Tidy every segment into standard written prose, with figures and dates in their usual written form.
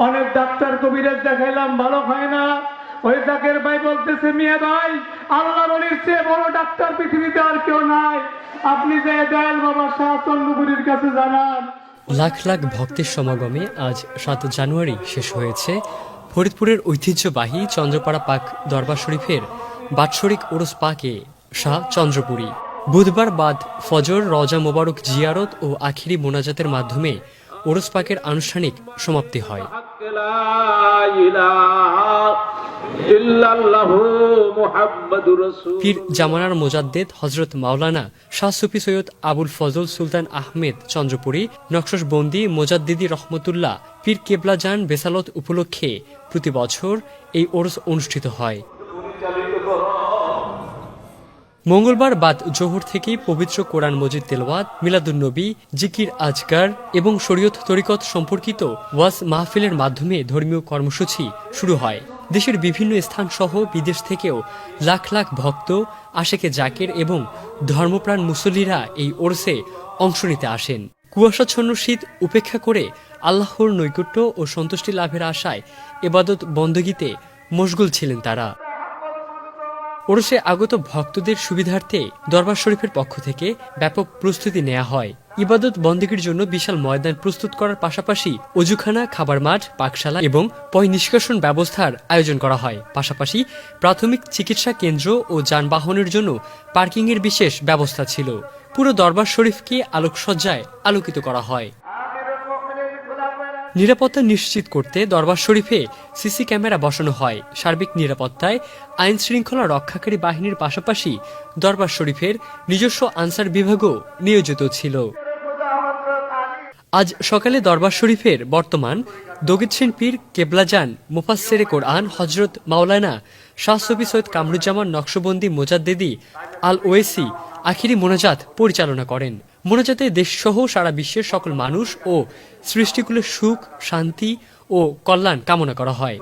অনেক ডাক্তার কবিরাজ দেখাইলাম, ভালো হয় না। ওই জাকের ভাই বলতেছে, মিয়া ভাই, আল্লাহর ওলির চেয়ে বড় ডাক্তার পৃথিবীতে আর কেউ নাই, আপনি যে দয়াল বাবা শাহ চন্দ্রপুরীর কাছে জানান। লাখ লাখ ভক্তের সমাগমে আজ ৭ জানুয়ারি শেষ হয়েছে ফরিদপুরের ঐতিহ্যবাহী চন্দ্রপাড়া পাক দরবার শরীফের বাৎসরিক ওরস পাকে শাহ চন্দ্রপুরী। বুধবার বাদ ফজর রওজা মোবারক জিয়ারত ও আখিরি মোনাজাতের মাধ্যমে ওরস পাকের আনুষ্ঠানিক সমাপ্তি হয়। পীর জামানার মোজাদ্দেদ হজরত মাওলানা শাহ সুফি সৈয়দ আবুল ফজল সুলতান আহমেদ চন্দ্রপুরী নকশবন্দি মোজাদ্দিদি রহমতুল্লাহ পীর কেবলাজান বেসালত উপলক্ষে প্রতি বছর এই ওরস অনুষ্ঠিত হয়। মঙ্গলবার বাদ জোহর থেকেই পবিত্র কোরআন মজিদ তেলাওয়াত, মিলাদুন্নবী, জিকির আজকার এবং শরীয়ত তরিকত সম্পর্কিত ওয়াজ মাহফিলের মাধ্যমে ধর্মীয় কর্মসূচি শুরু হয়। দেশের বিভিন্ন স্থান সহ বিদেশ থেকেও লাখ লাখ ভক্ত, আশেকে জাকের এবং ধর্মপ্রাণ মুসল্লিরা এই ওরসে অংশ নিতে আসেন। কুয়াশাচ্ছন্ন শীত উপেক্ষা করে আল্লাহর নৈকট্য ও সন্তুষ্টি লাভের আশায় ইবাদত বন্দগীতে মশগুল ছিলেন তারা। ওরসে আগত ভক্তদের সুবিধার্থে দরবার শরীফের পক্ষ থেকে ব্যাপক প্রস্তুতি নেওয়া হয়। ইবাদত বন্দেগীর জন্য বিশাল ময়দান প্রস্তুত করার পাশাপাশি অজুখানা, খাবার মাঠ, পাকশালা এবং পয় নিষ্কাশন ব্যবস্থার আয়োজন করা হয়। পাশাপাশি প্রাথমিক চিকিৎসা কেন্দ্র ও যানবাহনের জন্য পার্কিংয়ের বিশেষ ব্যবস্থা ছিল। পুরো দরবার শরীফকে আলোকসজ্জায় আলোকিত করা হয়। নিরাপত্তা নিশ্চিত করতে দরবার শরীফে সিসি ক্যামেরা বসানো হয়। সার্বিক নিরাপত্তায় আইন শৃঙ্খলা রক্ষাকারী বাহিনীর পাশাপাশি দরবার শরীফের নিজস্ব আনসার বিভাগও নিয়োজিত ছিল। আজ সকালে দরবার শরীফের বর্তমান দগিচ্ছিন পীর কেবলাজান মুফাসসিরে কোরআন হজরত মাওলানা শাহ সুফি সৈয়দ কামরুজ্জামান নকশবন্দি মোজাদ্দেদি আল ওয়েসি আখিরি মোনাজাত পরিচালনা করেন। মোনাজাতে দেশসহ সারা বিশ্বের সকল মানুষ ও সৃষ্টিকুলের সুখ, শান্তি ও কল্যাণ কামনা করা হয়।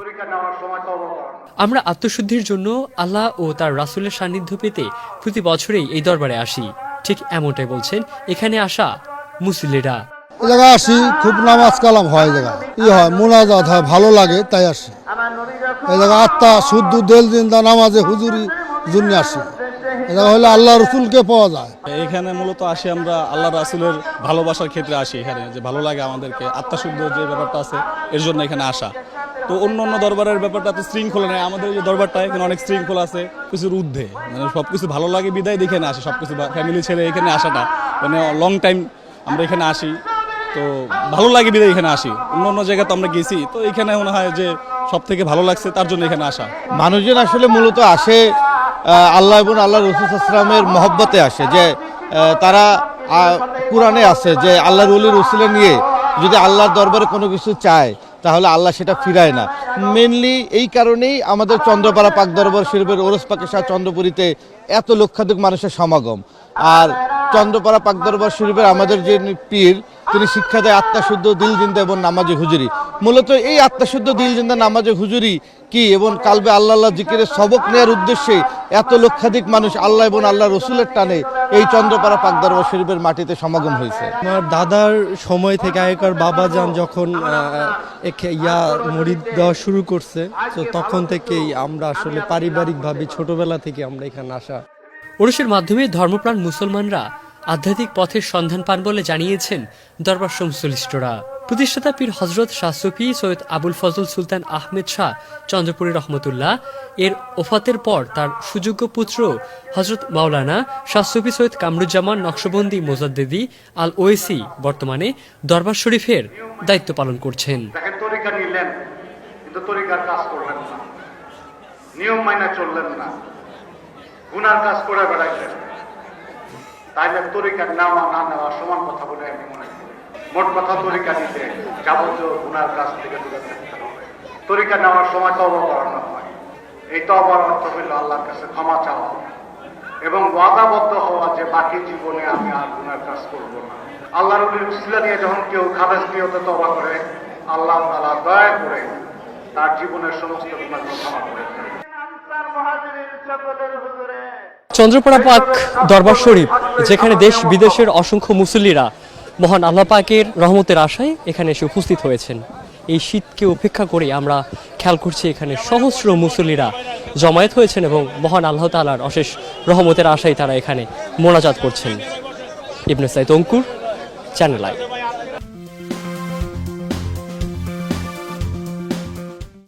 আমরা আত্মশুদ্ধির জন্য আল্লাহ ও তার রাসূলের সান্নিধ্য পেতে প্রতি বছরেই এই দরবারে আসি। ঠিক এমনটাই বলছেন এখানে আসা মুসল্লিরা। এই জায়গায় আসি, খুব নামাজ কালাম হয়, জায়গা হয়, মোনাজাত হয়, ভালো লাগে তাই আসি। এই জায়গা আত্মা শুদ্ধ দেল জিন্দা নামাজে হুজুরি জন্য আসি। হলে আল্লাহ রসুলকে পাওয়া যায়। এখানে মূলত আসি আমরা আল্লাহ রাসূলের ভালোবাসার ক্ষেত্রে আসি। এখানে যে ভালো লাগে আমাদেরকে, আত্মাশুদ্ধ যে ব্যাপারটা আছে এর জন্য এখানে আসা। তো অন্য অন্য দরবারের ব্যাপারটা তো শৃঙ্খলা নেই, আমাদের যে দরবারটা এখানে অনেক শৃঙ্খলা আছে, কিছুর ঊর্ধ্বে, মানে সবকিছু ভালো লাগে বিদায় দেখে আসে। সবকিছু ফ্যামিলি ছেড়ে এখানে আসাটা মানে লং টাইম আমরা এখানে আসি, তো ভালো লাগে বিদায় এখানে আসি। অন্য অন্য জায়গায় তো আমরা গেছি, তো এখানে মনে হয় যে সব থেকে ভালো লাগছে, তার জন্য এখানে আসা। মানুষজন আসলে মূলত আসে আল্লাহ এবং আল্লাহ রসুল সাল্লামের মহব্বতে আসে, যে তারা কোরআনে আছে যে আল্লাহর ওলি রসুলে নিয়ে যদি আল্লাহর দরবারে কোনো কিছু চায় তাহলে আল্লাহ সেটা ফিরায় না। মেনলি এই কারণেই আমাদের চন্দ্রপাড়া পাক দরবার শরীফের ওরস পাকে শাহ চন্দ্রপুরীতে এত লক্ষাধিক মানুষের সমাগম। আর চন্দ্রপাড়া পাক দরবার শরীফের আমাদের যে পীর, তিনি শিক্ষা দেয় আত্মাশুদ্ধ দিল জিন্দা এবং নামাজে হুজুরি। মূলত এই আত্মাশুদ্ধ দিল জিন্দা নামাজে হুজুরি কি এবং কালবে আল্লাহ জিকিরের সবক নেওয়ার উদ্দেশ্যে এত লক্ষাধিক মানুষ আল্লাহ এবং আল্লাহ রসুলের টানে এই চন্দ্রপাড়া পাক দরবার শরীফের মাটিতে সমাগম হয়েছে। আমার দাদার সময় থেকে আগেকার বাবাজান যখন মুরিদ দেওয়া শুরু করছে, তো তখন থেকেই আমরা আসলে পারিবারিকভাবে ছোটবেলা থেকে আমরা এখানে আসা। ওরসের মাধ্যমে ধর্মপ্রাণ মুসলমানরা আধ্যাত্মিক পথের সন্ধান পান বলে জানিয়েছেন দরবার সংশ্লিষ্টরা। প্রতিষ্ঠাতা পীর হজরত শাহ সুফি সৈয়দ আবুল ফজল সুলতান আহমেদ শাহ চন্দ্রপুরী রহমতুল্লাহ এর ওফাতের পর তার সুযোগ্য পুত্র হজরত মাওলানা শাহ সুফি সৈয়দ কামরুজ্জামান নকশবন্দি মোজাদ্দেদি আল ওয়েসি বর্তমানে দরবার শরীফের দায়িত্ব পালন করছেন। নিয়ম মাইনা চললেন না, গুনার কাজ করে বেড়াইলেন, তাইলে তরিকা নেওয়া না নেওয়া সমান কথা বলে আমি মনে করি। মোট কথা তরিকা নিতে যাবতীয় গুনার কাজ থেকে দূরে থাকতে হবে। তরিকা নেওয়ার সময় তওবা করানো হয়। এই তওবার অর্থ হইল আল্লাহর কাছে ক্ষমা চাওয়া এবং ওয়াদাবদ্ধ হওয়া যে বাকি জীবনে আমি আর গুনার কাজ করব না। আল্লাহর ওলির উসিলা নিয়ে যখন কেউ খালেস নিয়তে তওবা করে, আল্লাহ তাআলা দয়া করে তার জীবনের সমস্ত গুনাহ ক্ষমা করে দেন। চন্দ্রপাড়া পাক দরবার শরীফ, যেখানে দেশ বিদেশের অসংখ্য মুসল্লিরা মহান আল্লাহ পাকের রহমতের আশায় এখানে এসে উপস্থিত হয়েছেন। এই শীতকে উপেক্ষা করে আমরা খেয়াল করছি এখানে সহস্র মুসল্লিরা জমায়েত হয়েছেন এবং মহান আল্লাহ তাআলার অশেষ রহমতের আশায় তারা এখানে মোনাজাত করছেন। ইবনে সাইদ অঙ্কুর, চ্যানেল আই।